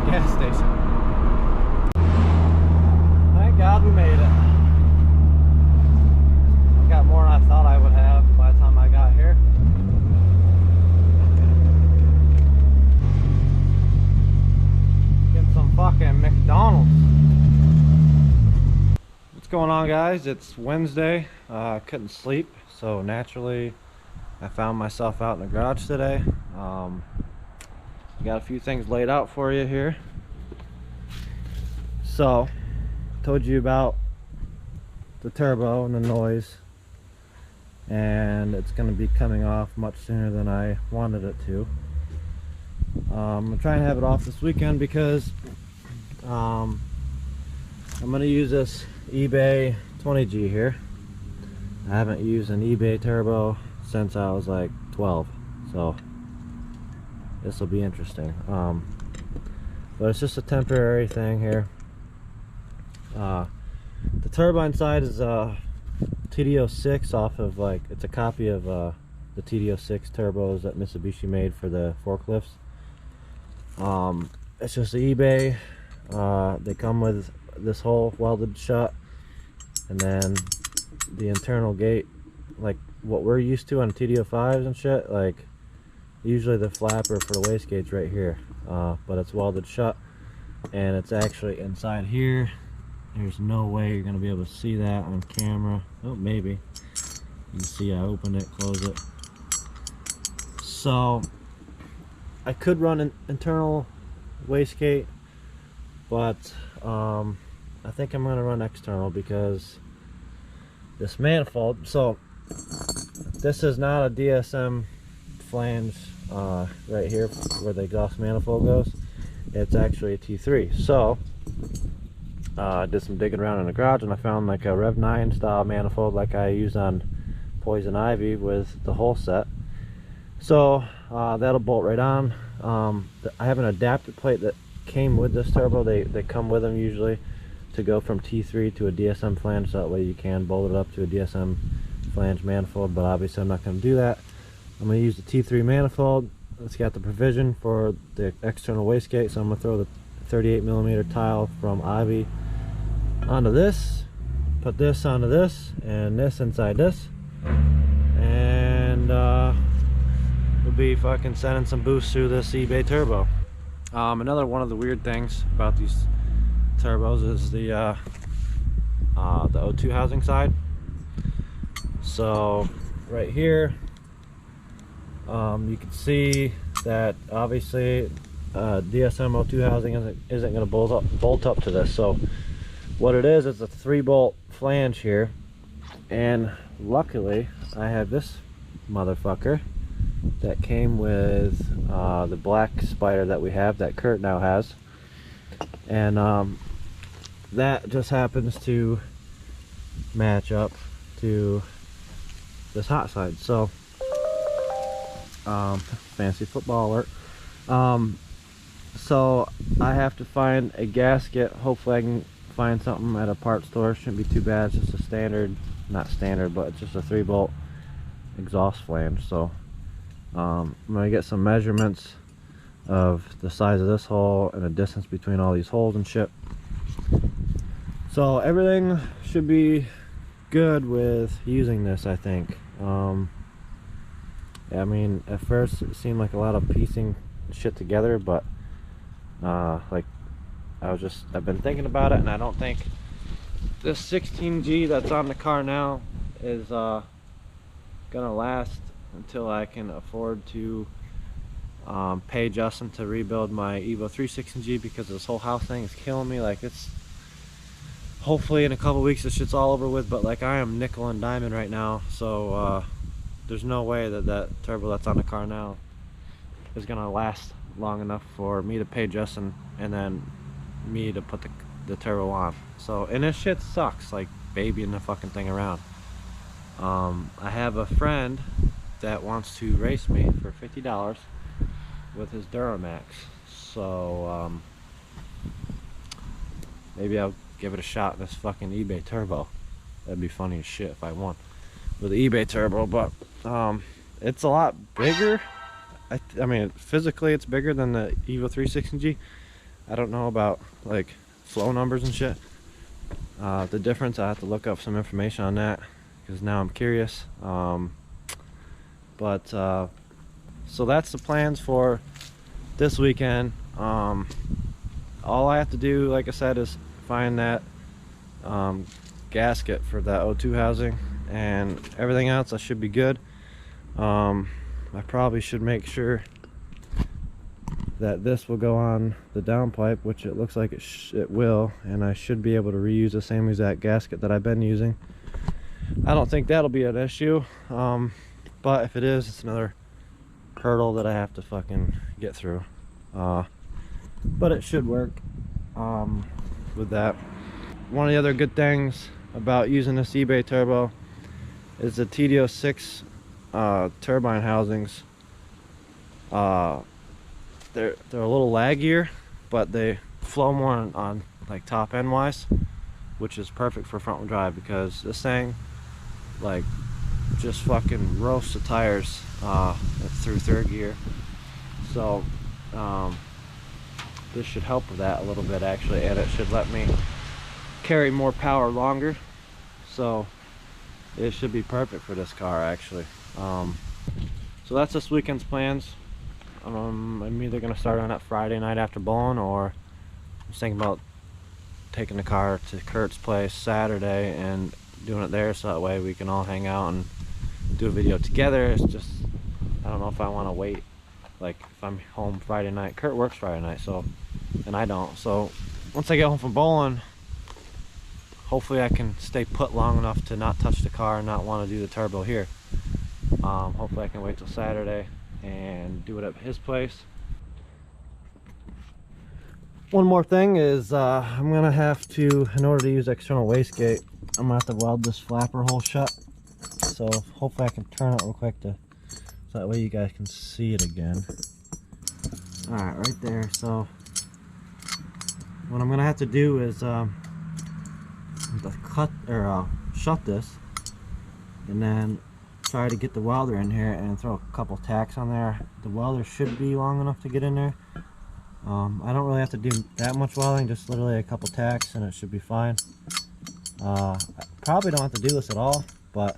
gas station. Thank God we made it. I got more than I thought I would have by the time I got here. Getting some fucking McDonald's. What's going on, guys? It's Wednesday. I couldn't sleep, so naturally I found myself out in the garage today. Got a few things laid out for you here. So, I told you about the turbo and the noise, and it's going to be coming off much sooner than I wanted it to. I'm trying to have it off this weekend because I'm going to use this eBay 20G here. I haven't used an eBay turbo since I was like 12, so this will be interesting. But it's just a temporary thing here. The turbine side is TD06 off of, like, it's a copy of the TD06 turbos that Mitsubishi made for the forklifts. It's just the eBay. They come with this hole welded shut, and then the internal gate, like what we're used to on TD05s and shit. Like, usually the flapper for the wastegate's right here, but it's welded shut, and it's actually inside here. There's no way you're gonna be able to see that on camera. Oh, maybe you can see I opened it, close it. So I could run an internal wastegate, but I think I'm gonna run external because this manifold. So this is not a DSM flange right here where the exhaust manifold goes. It's actually a T3. So I did some digging around in the garage, and I found like a Rev 9 style manifold like I use on Poison Ivy with the whole set. So that'll bolt right on. I have an adapter plate that came with this turbo. They come with them usually to go from T3 to a DSM flange, so that way you can bolt it up to a DSM flange manifold, but obviously I'm not going to do that. I'm going to use the T3 manifold. It's got the provision for the external wastegate, so I'm going to throw the 38mm tile from Ivy onto this, put this onto this, and this inside this, and we'll be fucking sending some boost through this eBay turbo. Another one of the weird things about these turbos is the O2 housing side. So right here, you can see that obviously DSM O2 housing isn't going to bolt up to this. So what it is, it's a 3-bolt flange here, and luckily I have this motherfucker that came with the black Spider that we have, that Kurt now has, and that just happens to match up to this hot side. So fancy football alert. So I have to find a gasket. Hopefully I can find something at a parts store. Shouldn't be too bad. It's just a standard, not standard, but it's just a 3-bolt exhaust flange. So I'm gonna get some measurements of the size of this hole and the distance between all these holes and shit. So everything should be good with using this, I think. I mean, at first it seemed like a lot of piecing shit together, but like I've been thinking about it, and I don't think this 16G that's on the car now is gonna last until I can afford to pay Justin to rebuild my Evo 3 16G, because this whole house thing is killing me. Like, it's hopefully in a couple weeks this shit's all over with, but like I am nickel and diamond right now, so there's no way that that turbo that's on the car now is gonna last long enough for me to pay Justin and then me to put the turbo on. So, and this shit sucks, like babying the fucking thing around. I have a friend that wants to race me for $50 with his Duramax, so maybe I'll give it a shot in this fucking eBay turbo. That'd be funny as shit if I won with the eBay turbo. But it's a lot bigger. I mean, physically it's bigger than the Evo 3 16G, I don't know about like flow numbers and shit. The difference, I have to look up some information on that because now I'm curious. So that's the plans for this weekend. All I have to do, like I said, is find that gasket for that O2 housing, and everything else I should be good. I probably should make sure that this will go on the downpipe, which it looks like it will, and I should be able to reuse the same exact gasket that I've been using. I don't think that'll be an issue, but if it is, it's another hurdle that I have to fucking get through. But it should work with that. One of the other good things about using this eBay turbo is the TD06 turbine housings. They're a little laggier, but they flow more on like top end wise, which is perfect for front wheel drive because this thing like just fucking roasts the tires through third gear. So this should help with that a little bit actually, and it should let me carry more power longer, so it should be perfect for this car actually. So that's this weekend's plans. I'm either gonna start on that Friday night after bowling, or I was thinking about taking the car to Kurt's place Saturday and doing it there, so that way we can all hang out and do a video together. It's just, I don't know if I want to wait, like if I'm home Friday night. Kurt works Friday night, so, and I don't. So once I get home from bowling, hopefully I can stay put long enough to not touch the car and not want to do the turbo here. Hopefully I can wait till Saturday and do it at his place. One more thing is I'm gonna have to, in order to use external wastegate, I'm gonna have to weld this flapper hole shut. So hopefully I can turn it real quick so that way you guys can see it again. Alright, right there. So what I'm gonna have to do is shut this, and then try to get the welder in here and throw a couple tacks on there. The welder should be long enough to get in there. I don't really have to do that much welding, just literally a couple tacks and it should be fine. I probably don't have to do this at all, but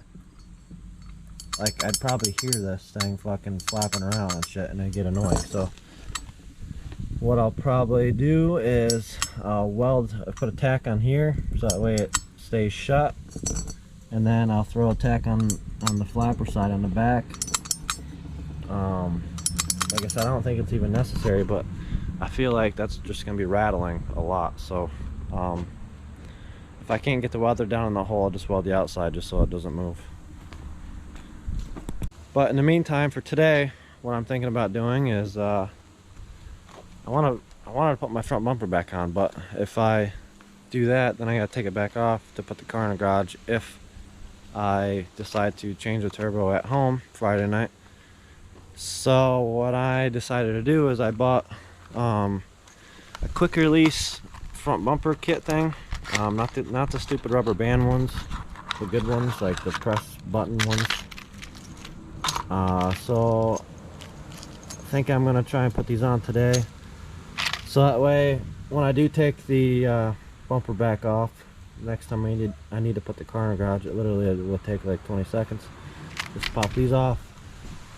like I'd probably hear this thing fucking flapping around and shit and I'd get annoying. So what I'll probably do is put a tack on here so that way it stays shut, and then I'll throw a tack on the flapper side on the back. Like I said, I don't think it's even necessary, but I feel like that's just gonna be rattling a lot. So if I can't get the welder down in the hole, I'll just weld the outside just so it doesn't move. But in the meantime, for today, what I'm thinking about doing is I wanted to put my front bumper back on, but if I do that, then I gotta take it back off to put the car in the garage if I decide to change the turbo at home Friday night. So what I decided to do is I bought a quick release front bumper kit thing, not the stupid rubber band ones, the good ones, like the press button ones. So I think I'm gonna try and put these on today, so that way when I do take the bumper back off next time I need to put the car in the garage, it literally will take like 20 seconds. Just pop these off.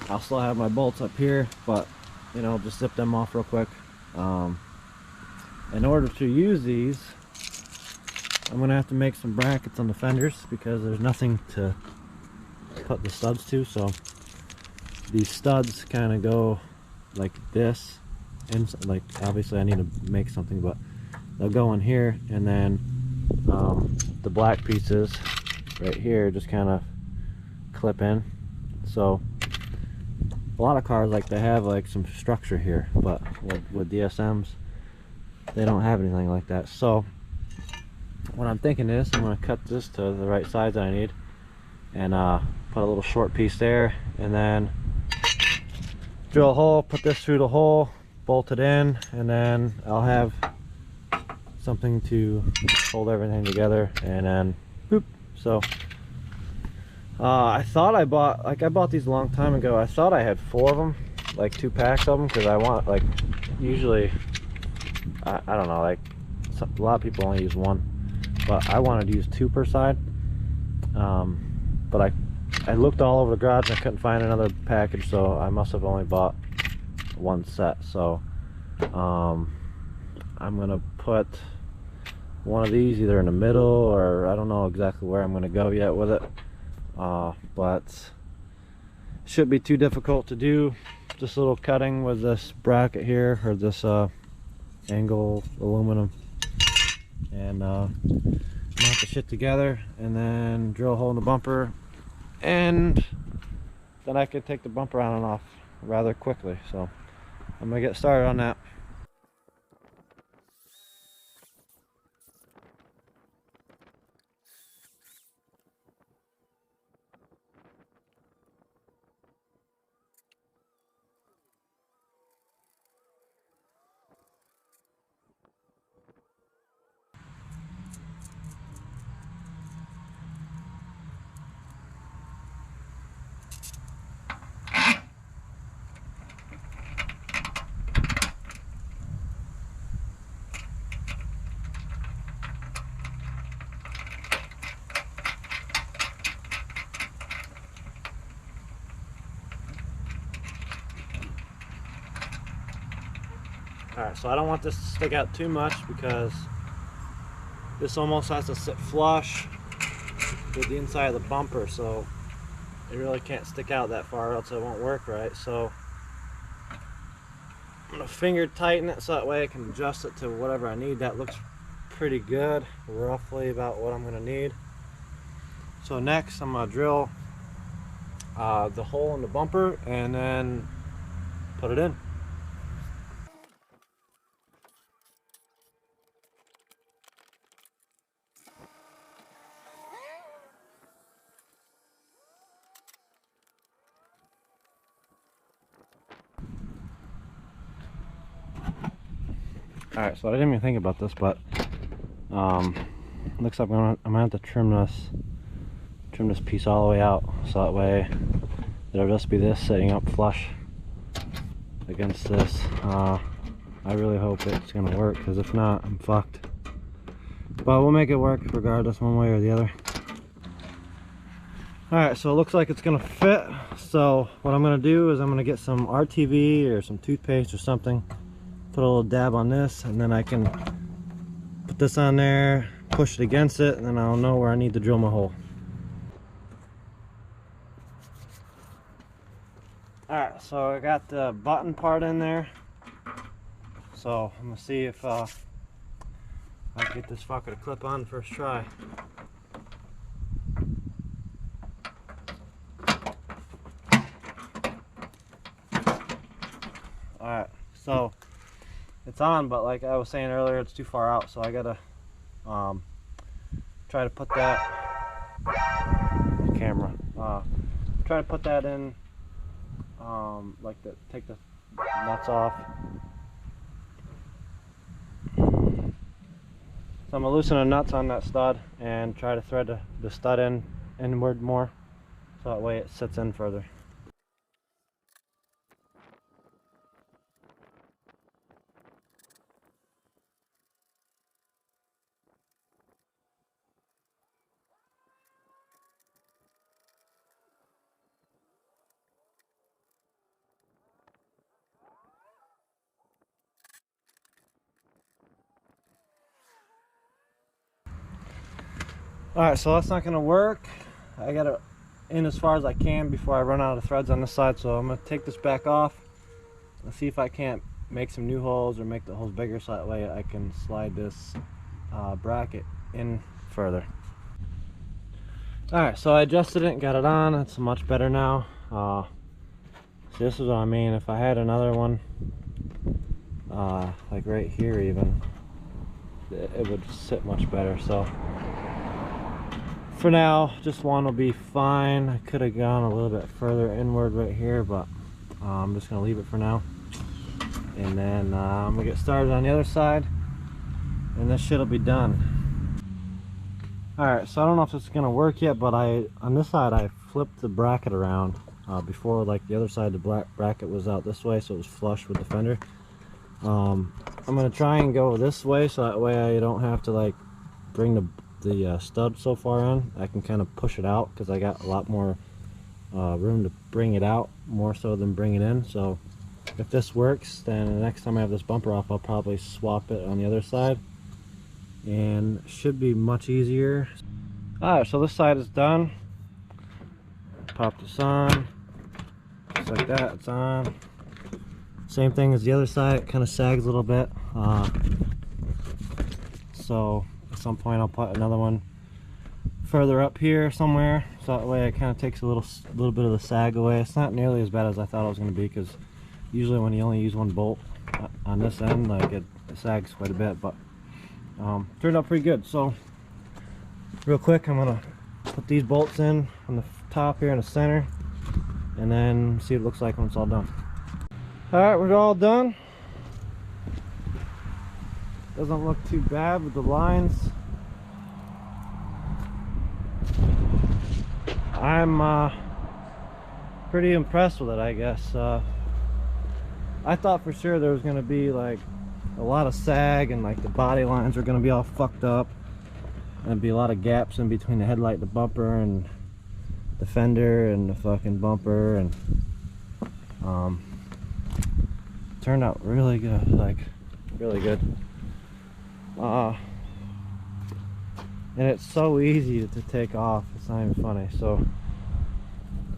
I'll still have my bolts up here, but you know, just zip them off real quick. In order to use these, I'm gonna have to make some brackets on the fenders because there's nothing to put the studs to. So these studs kind of go like this, and like obviously I need to make something, but they'll go in here, and then the black pieces right here just kind of clip in. So a lot of cars, like, they have like some structure here, but with DSMs they don't have anything like that. So what I'm thinking is I'm going to cut this to the right size that I need, and put a little short piece there, and then drill a hole, put this through the hole, bolt it in, and then I'll have something to hold everything together, and then boop. So I thought I bought these a long time ago. I thought I had 4 of them, like 2 packs of them, because I want, like, usually I don't know, like a lot of people only use one, but I wanted to use 2 per side. But I looked all over the garage and I couldn't find another package, so I must have only bought 1 set. So I'm gonna put one of these either in the middle, or I don't know exactly where I'm gonna go yet with it, but it shouldn't be too difficult to do. Just a little cutting with this bracket here, or this angle aluminum, and mount the shit together, and then drill a hole in the bumper, and then I can take the bumper on and off rather quickly. So I'm gonna get started on that. Alright, so I don't want this to stick out too much because this almost has to sit flush with the inside of the bumper, so it really can't stick out that far, else it won't work right. So I'm going to finger tighten it so that way I can adjust it to whatever I need. That looks pretty good, roughly about what I'm going to need. So next I'm going to drill the hole in the bumper and then put it in. Alright, so I didn't even think about this, but looks like I'm gonna have to trim this piece all the way out, so that way it'll just be this sitting up flush against this. I really hope it's gonna work, because if not, I'm fucked. But we'll make it work regardless, one way or the other. Alright, so it looks like it's gonna fit. So what I'm gonna do is I'm gonna get some RTV or some toothpaste or something, put a little dab on this, and then I can put this on there, push it against it, and then I'll know where I need to drill my hole. Alright, so I got the button part in there, so I'm gonna see if I can get this fucker to clip on first try. Alright, so it's on, but like I was saying earlier, it's too far out, so I gotta try to put that camera, try to put that in, like take the nuts off. So I'm gonna loosen the nuts on that stud and try to thread the stud inward more, so that way it sits in further. Alright, so that's not going to work. I got it in as far as I can before I run out of threads on this side, so I'm going to take this back off and see if I can't make some new holes or make the holes bigger, so that way I can slide this bracket in further. Alright, so I adjusted it and got it on. It's much better now. So this is what I mean. If I had another one, like right here even, it would sit much better. So for now, just one will be fine. I could have gone a little bit further inward right here, but I'm just going to leave it for now. And then I'm going to get started on the other side, and this shit will be done. Alright, so I don't know if it's going to work yet, but on this side I flipped the bracket around. Before, like the other side, the bracket was out this way, so it was flush with the fender. I'm gonna try and go this way, so that way I don't have to like bring the stud so far in. I can kind of push it out because I got a lot more room to bring it out, more so than bring it in. So if this works, then the next time I have this bumper off, I'll probably swap it on the other side, and it should be much easier. Alright, so this side is done. Pop this on, just like that, it's on. Same thing as the other side, it kind of sags a little bit. So at some point I'll put another one further up here somewhere, so that way it kind of takes a little bit of the sag away. It's not nearly as bad as I thought it was going to be, because usually when you only use one bolt on this end, like it sags quite a bit, but turned out pretty good. So real quick, I'm gonna put these bolts in on the top here in the center, and then see what it looks like when it's all done. Alright, we're all done. Doesn't look too bad with the lines. I'm pretty impressed with it, I guess. I thought for sure there was going to be like a lot of sag, and like the body lines were going to be all fucked up, and there'd be a lot of gaps in between the headlight and the bumper, and the fender and the fucking bumper, and turned out really good, like really good. And it's so easy to take off, it's not even funny. So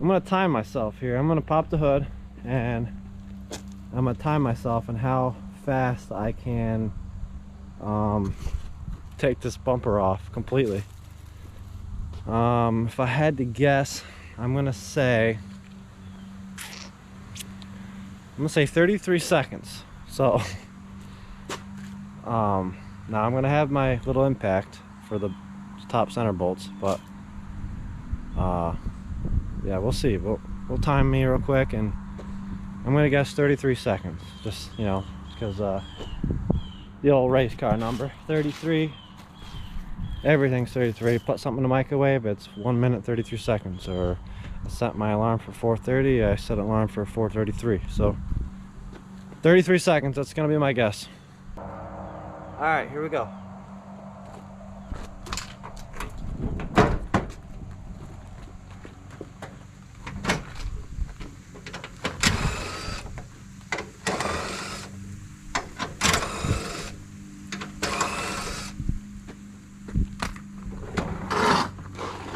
I'm gonna time myself here. I'm gonna pop the hood, and I'm gonna time myself on how fast I can take this bumper off completely. If I had to guess, I'm gonna say 33 seconds. So now I'm gonna have my little impact for the top center bolts, but yeah, we'll see. We'll time me real quick, and I'm gonna guess 33 seconds, just, you know, because the old race car number 33, everything's 33. Put something in the microwave, it's 1 minute 33 seconds. Or I set my alarm for 4:30, I set an alarm for 4:33. So 33 seconds, that's gonna be my guess. Alright, here we go.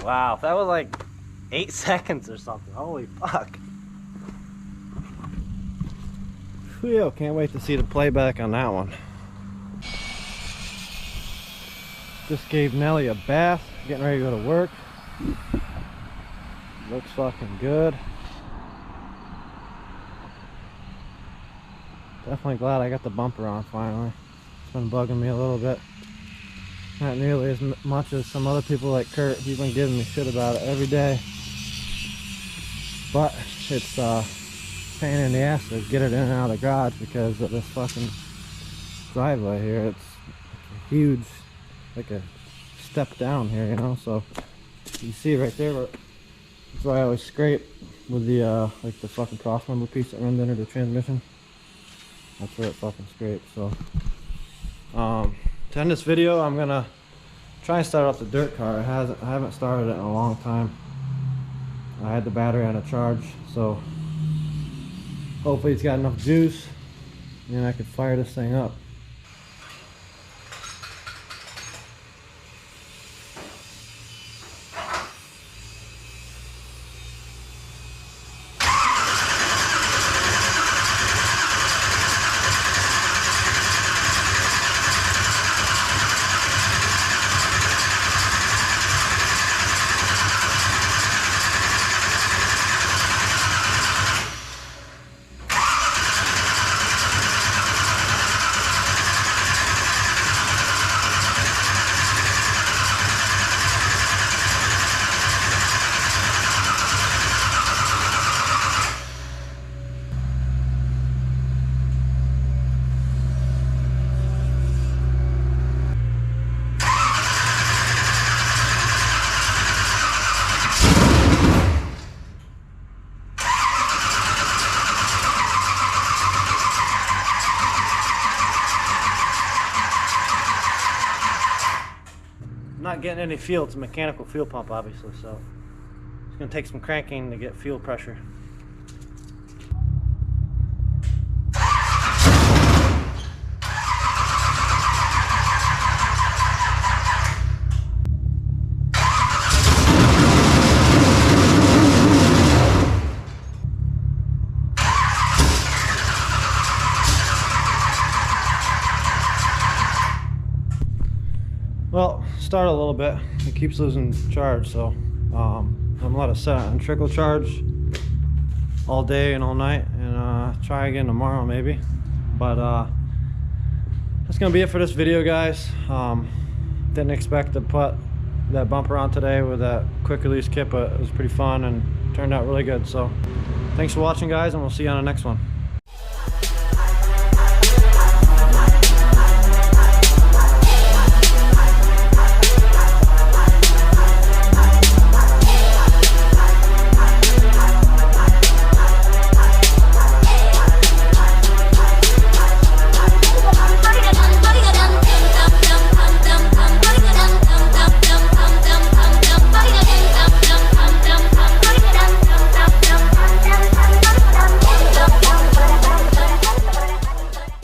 Wow, that was like 8 seconds or something. Holy fuck. Whew, can't wait to see the playback on that one. Just gave Nelly a bath, getting ready to go to work. Looks fucking good. Definitely glad I got the bumper on finally. It's been bugging me a little bit. Not nearly as much as some other people like Kurt. He's been giving me shit about it every day. But it's pain in the ass to get it in and out of the garage because of this fucking driveway here. It's a huge, like a step down here, you know. So you see right there, that's why I always scrape with the like the fucking cross member piece that runs under the transmission. That's where it fucking scrapes. So to end this video, I'm gonna try and start off the dirt car. I haven't started it in a long time. I had the battery on a charge, so hopefully it's got enough juice and I could fire this thing up. not getting any fuel. It's a mechanical fuel pump, obviously, so it's going to take some cranking to get fuel pressure. Well, start a little bit. It keeps losing charge, so I'm gonna let it set on trickle charge all day and all night, and try again tomorrow maybe. But that's gonna be it for this video, guys. Didn't expect to put that bumper on today with that quick release kit, but it was pretty fun and turned out really good. So thanks for watching, guys, and we'll see you on the next one.